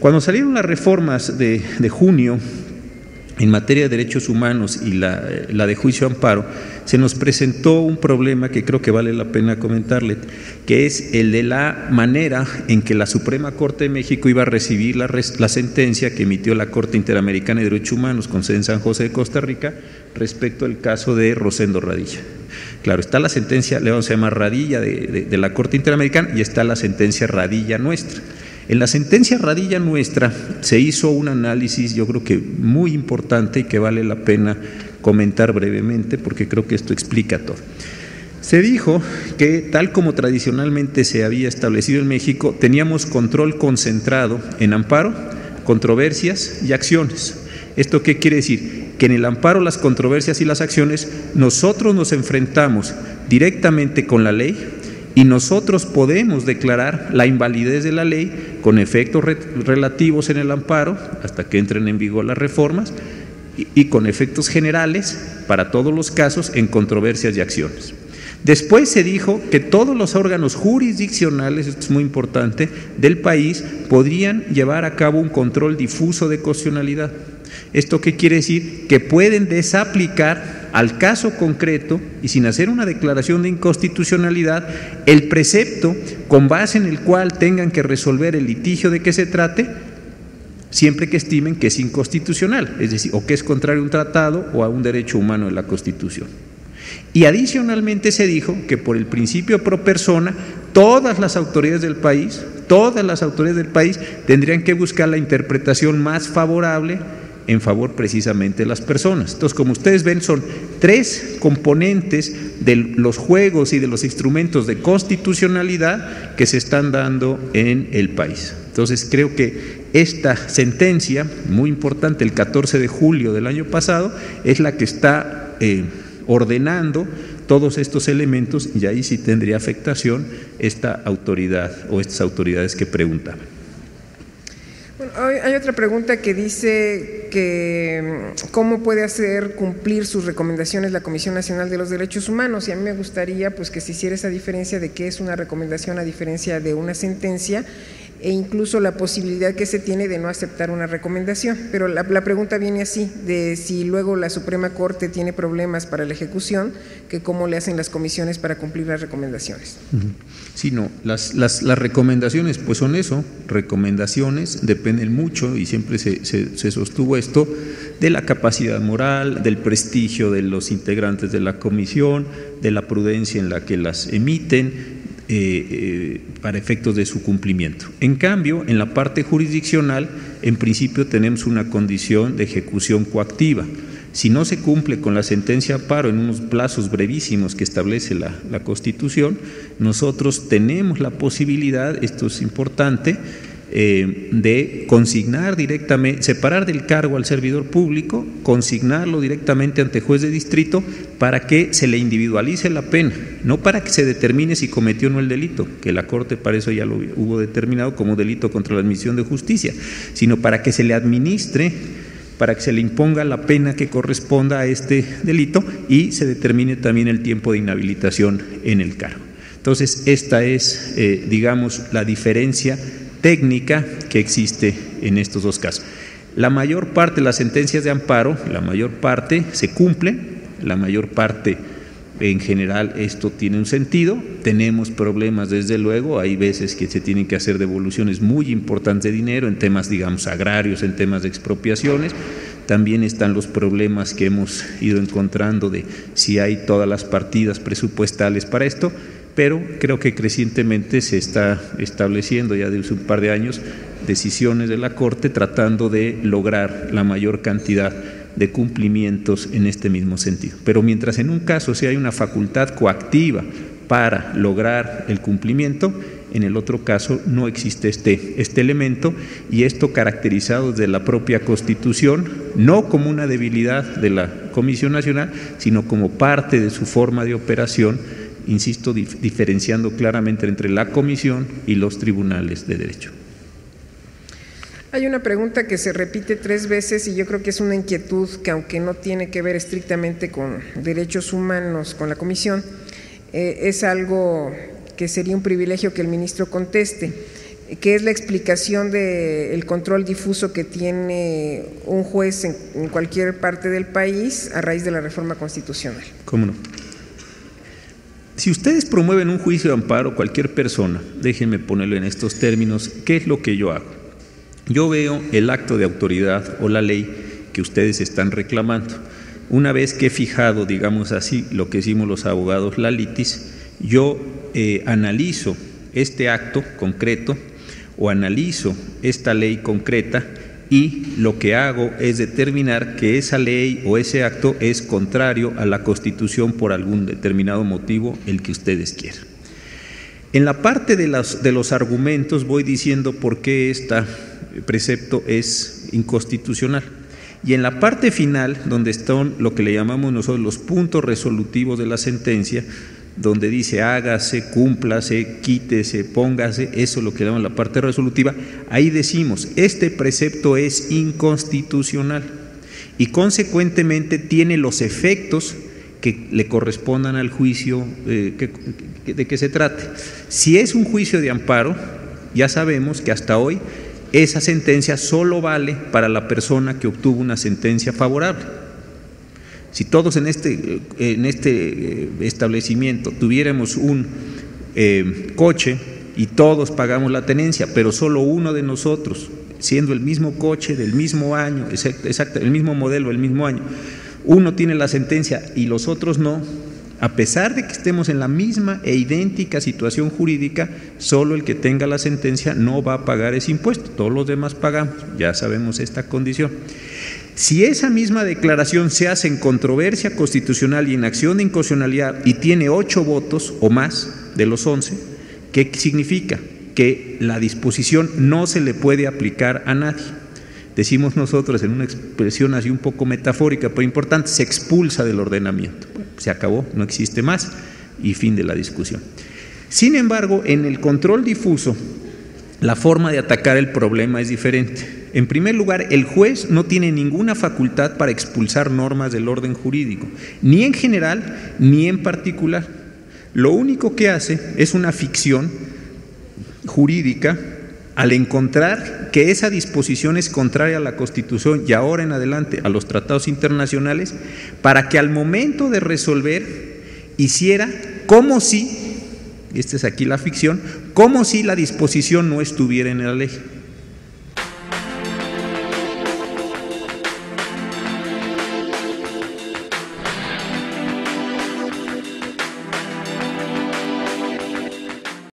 Cuando salieron las reformas de junio en materia de derechos humanos y la de juicio amparo, se nos presentó un problema que creo que vale la pena comentarle, que es el de la manera en que la Suprema Corte de México iba a recibir la sentencia que emitió la Corte Interamericana de Derechos Humanos con sede en San José de Costa Rica respecto al caso de Rosendo Radilla. Claro, está la sentencia, le vamos a llamar Radilla de la Corte Interamericana, y está la sentencia Radilla nuestra. En la sentencia Radilla nuestra se hizo un análisis, yo creo que muy importante y que vale la pena comentar brevemente porque creo que esto explica todo. Se dijo que, tal como tradicionalmente se había establecido en México, teníamos control concentrado en amparo, controversias y acciones. ¿Esto qué quiere decir? Que en el amparo, las controversias y las acciones, nosotros nos enfrentamos directamente con la ley y nosotros podemos declarar la invalidez de la ley con efectos relativos en el amparo hasta que entren en vigor las reformas y con efectos generales para todos los casos en controversias y acciones. Después se dijo que todos los órganos jurisdiccionales, esto es muy importante, del país podrían llevar a cabo un control difuso de constitucionalidad. ¿Esto qué quiere decir? Que pueden desaplicar al caso concreto y sin hacer una declaración de inconstitucionalidad el precepto con base en el cual tengan que resolver el litigio de que se trate, siempre que estimen que es inconstitucional, es decir, o que es contrario a un tratado o a un derecho humano de la Constitución. Y adicionalmente se dijo que por el principio pro persona, todas las autoridades del país tendrían que buscar la interpretación más favorable en favor precisamente de las personas. Entonces, como ustedes ven, son tres componentes de los juegos y de los instrumentos de constitucionalidad que se están dando en el país. Entonces, creo que esta sentencia, muy importante, el 14 de julio del año pasado, es la que está ordenando todos estos elementos, y ahí sí tendría afectación esta autoridad o estas autoridades que preguntaban. Bueno, hay otra pregunta que dice que cómo puede hacer cumplir sus recomendaciones la Comisión Nacional de los Derechos Humanos, y a mí me gustaría pues que se hiciera esa diferencia de qué es una recomendación a diferencia de una sentencia, e incluso la posibilidad que se tiene de no aceptar una recomendación. Pero la pregunta viene así, de si luego la Suprema Corte tiene problemas para la ejecución, que cómo le hacen las comisiones para cumplir las recomendaciones. Sí, no, las recomendaciones pues son eso, recomendaciones, dependen mucho, y siempre se sostuvo esto, de la capacidad moral, del prestigio de los integrantes de la comisión, de la prudencia en la que las emiten, para efectos de su cumplimiento. En cambio, en la parte jurisdiccional, en principio tenemos una condición de ejecución coactiva. Si no se cumple con la sentencia amparo en unos plazos brevísimos que establece la Constitución, nosotros tenemos la posibilidad, esto es importante, de consignar directamente, separar del cargo al servidor público, consignarlo directamente ante juez de distrito para que se le individualice la pena, no para que se determine si cometió o no el delito, que la Corte para eso ya lo hubo determinado como delito contra la administración de justicia, sino para que se le administre, para que se le imponga la pena que corresponda a este delito y se determine también el tiempo de inhabilitación en el cargo. Entonces, esta es, digamos, la diferencia técnica que existe en estos dos casos. La mayor parte de las sentencias de amparo, la mayor parte se cumplen, la mayor parte en general esto tiene un sentido. Tenemos problemas desde luego, hay veces que se tienen que hacer devoluciones muy importantes de dinero en temas, digamos, agrarios, en temas de expropiaciones. También están los problemas que hemos ido encontrando de si hay todas las partidas presupuestales para esto, pero creo que crecientemente se está estableciendo ya desde un par de años decisiones de la Corte tratando de lograr la mayor cantidad de cumplimientos en este mismo sentido. Pero mientras en un caso sí hay una facultad coactiva para lograr el cumplimiento, en el otro caso no existe este elemento, y esto caracterizado desde la propia Constitución, no como una debilidad de la Comisión Nacional, sino como parte de su forma de operación, insisto, diferenciando claramente entre la Comisión y los tribunales de derecho. Hay una pregunta que se repite 3 veces y yo creo que es una inquietud que, aunque no tiene que ver estrictamente con derechos humanos, con la Comisión, es algo que sería un privilegio que el ministro conteste. que es la explicación del control difuso que tiene un juez en cualquier parte del país a raíz de la reforma constitucional. ¿Cómo no? Si ustedes promueven un juicio de amparo, cualquier persona, déjenme ponerlo en estos términos, ¿qué es lo que yo hago? Yo veo el acto de autoridad o la ley que ustedes están reclamando. Una vez que he fijado, digamos así, lo que decimos los abogados, la litis, yo analizo este acto concreto o analizo esta ley concreta y lo que hago es determinar que esa ley o ese acto es contrario a la Constitución por algún determinado motivo, el que ustedes quieran. En la parte de los argumentos voy diciendo por qué este precepto es inconstitucional. Y en la parte final, donde están lo que le llamamos nosotros los puntos resolutivos de la sentencia, donde dice hágase, cúmplase, quítese, póngase, eso es lo que llamamos la parte resolutiva, ahí decimos, este precepto es inconstitucional y consecuentemente tiene los efectos que le correspondan al juicio de que se trate. Si es un juicio de amparo, ya sabemos que hasta hoy esa sentencia solo vale para la persona que obtuvo una sentencia favorable. Si todos en este establecimiento tuviéramos un coche y todos pagamos la tenencia, pero solo uno de nosotros, siendo el mismo coche, del mismo año, exacto, el mismo modelo, el mismo año, uno tiene la sentencia y los otros no, a pesar de que estemos en la misma e idéntica situación jurídica, solo el que tenga la sentencia no va a pagar ese impuesto, todos los demás pagamos, ya sabemos esta condición. Si esa misma declaración se hace en controversia constitucional y en acción de inconstitucionalidad y tiene 8 votos o más de los 11, ¿qué significa? Que la disposición no se le puede aplicar a nadie. Decimos nosotros en una expresión así un poco metafórica, pero importante, se expulsa del ordenamiento. Bueno, se acabó, no existe más y fin de la discusión. Sin embargo, en el control difuso, la forma de atacar el problema es diferente. En primer lugar, el juez no tiene ninguna facultad para expulsar normas del orden jurídico, ni en general ni en particular. Lo único que hace es una ficción jurídica al encontrar que esa disposición es contraria a la Constitución y ahora en adelante a los tratados internacionales, para que al momento de resolver hiciera como si, esta es aquí la ficción, como si la disposición no estuviera en la ley.